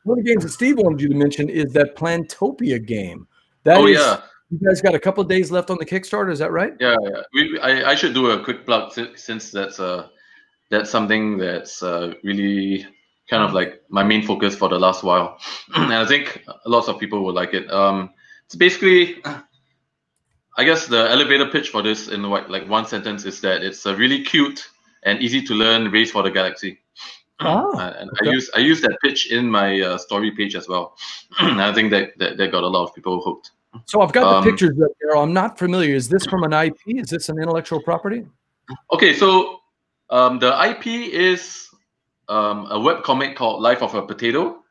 One of the games that Steve wanted you to mention is that Plantopia game. Yeah. You guys got a couple of days left on the Kickstarter, is that right? Yeah. I should do a quick plug since that's something that's really kind of like my main focus for the last while, and I think lots of people will like it. It's basically, I guess the elevator pitch for this in like one sentence is that it's a really cute and easy to learn race for the galaxy. And okay. I use that pitch in my story page as well. And I think that got a lot of people hooked. So I've got the pictures up there. I'm not familiar. Is this from an IP? Is this an intellectual property? Okay, so the IP is a webcomic called Life of a Potato.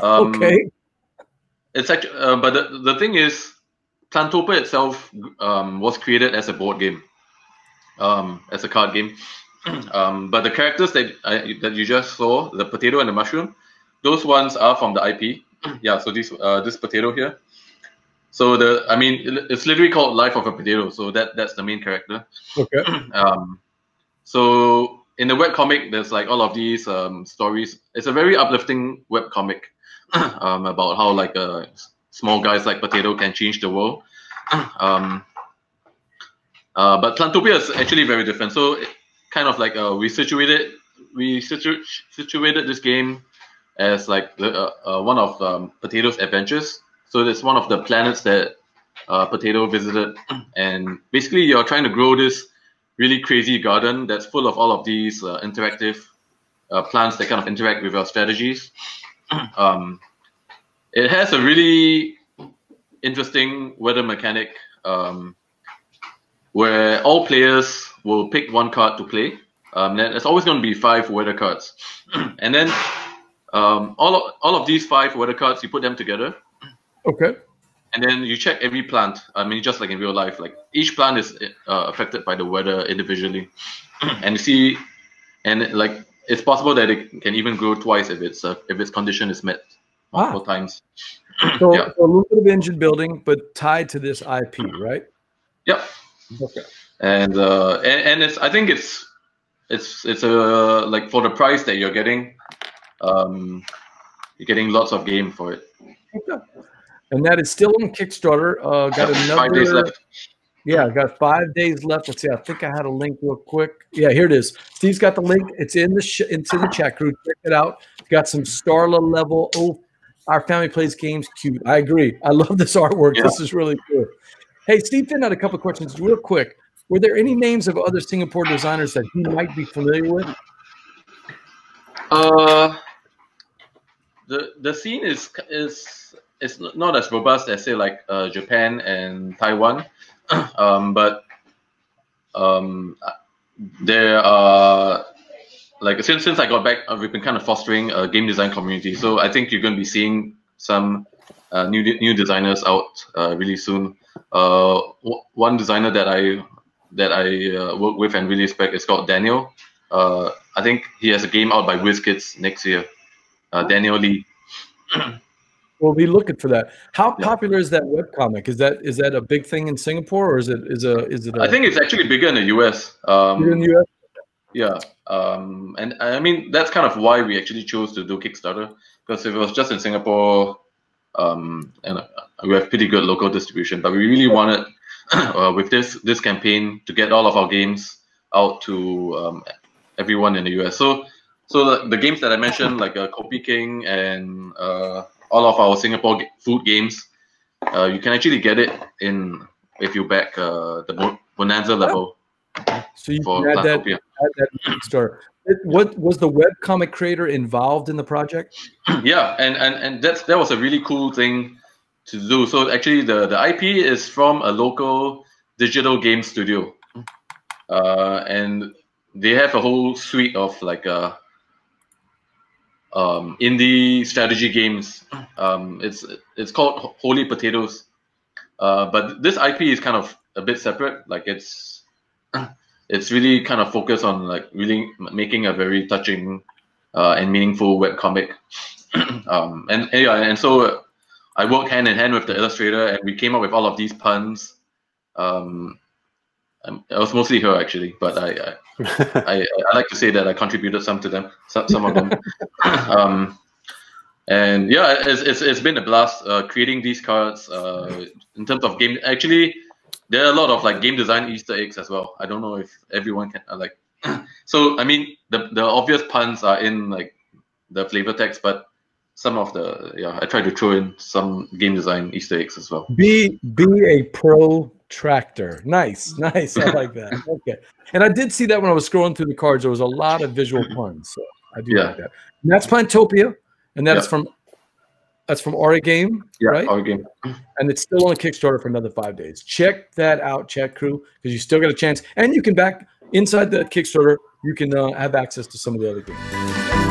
Okay. It's actually, but the thing is, Plantopia itself was created as a board game, as a card game. But the characters that you just saw, the potato and the mushroom, those ones are from the IP. Yeah, so this potato here. So it's literally called Life of a Potato. So that's the main character. Okay. So in the webcomic, there's like all of these stories. It's a very uplifting webcomic about how like small guys like Potato can change the world. But Plantopia is actually very different. So kind of like we situated this game as like one of Potato's adventures. So it's one of the planets that Potato visited, and basically you're trying to grow this really crazy garden that's full of all of these interactive plants that kind of interact with your strategies. It has a really interesting weather mechanic where all players will pick one card to play. Then it's always going to be 5 weather cards, and then all of these 5 weather cards, you put them together. Okay. And then you check every plant. I mean, just like in real life, like each plant is affected by the weather individually, and you see, and like it's possible that it can even grow twice if its condition is met multiple times. So, yeah. So a little bit of engine building, but tied to this IP, right? Yep. Okay. And I think it's like for the price that you're getting lots of game for it. Okay. And that is still on Kickstarter. Got another 5 days left. Yeah, got 5 days left. Let's see. I think I had a link real quick. Yeah, here it is. Steve's got the link. It's in the chat crew. Check it out. Got some Starla level. Oh, our family plays games. Cute. I agree. I love this artwork. Yeah. This is really cool. Hey, Steve, had a couple of questions real quick. Were there any names of other Singapore designers that you might be familiar with? The scene is not as robust as say like Japan and Taiwan, but there are like since I got back, we've been kind of fostering a game design community. So I think you're going to be seeing some new designers out really soon. One designer that I work with and really respect is called Daniel. I think he has a game out by WizKids next year. Daniel Lee. We'll be looking for that. How popular is that webcomic? Is that a big thing in Singapore, or is it? I think it's actually bigger in the US. Bigger in the US? Yeah. And I mean that's kind of why we actually chose to do Kickstarter, because if it was just in Singapore, and we have pretty good local distribution, but we really wanted with this campaign to get all of our games out to everyone in the US. So the games that I mentioned, like Kopi King and all of our Singapore food games, you can actually get it if you back the Bonanza level. So you can add that Kickstarter. What was the webcomic creator involved in the project? Yeah, and that was a really cool thing to do. So actually, the IP is from a local digital game studio, and they have a whole suite of like indie strategy games. It's called Holy Potatoes, but this IP is kind of a bit separate. Like it's really kind of focused on like really making a very touching and meaningful webcomic. And so I worked hand in hand with the illustrator, and we came up with all of these puns it was mostly her actually, but I like to say that I contributed some to them, some of them. And yeah, it's been a blast creating these cards. In terms of game, actually, there are a lot of like game design Easter eggs as well. I don't know if everyone can like. So I mean, the obvious puns are in like the flavor text, but some of the I try to throw in some game design Easter eggs as well. Be a protractor. Nice. I like that. Okay. And I did see that when I was scrolling through the cards, there was a lot of visual puns. So I do like that. And that's Plantopia, and that's from Origame, right? Origame. And it's still on Kickstarter for another 5 days. Check that out, chat crew, because you still got a chance. And you can back inside the Kickstarter. You can have access to some of the other games.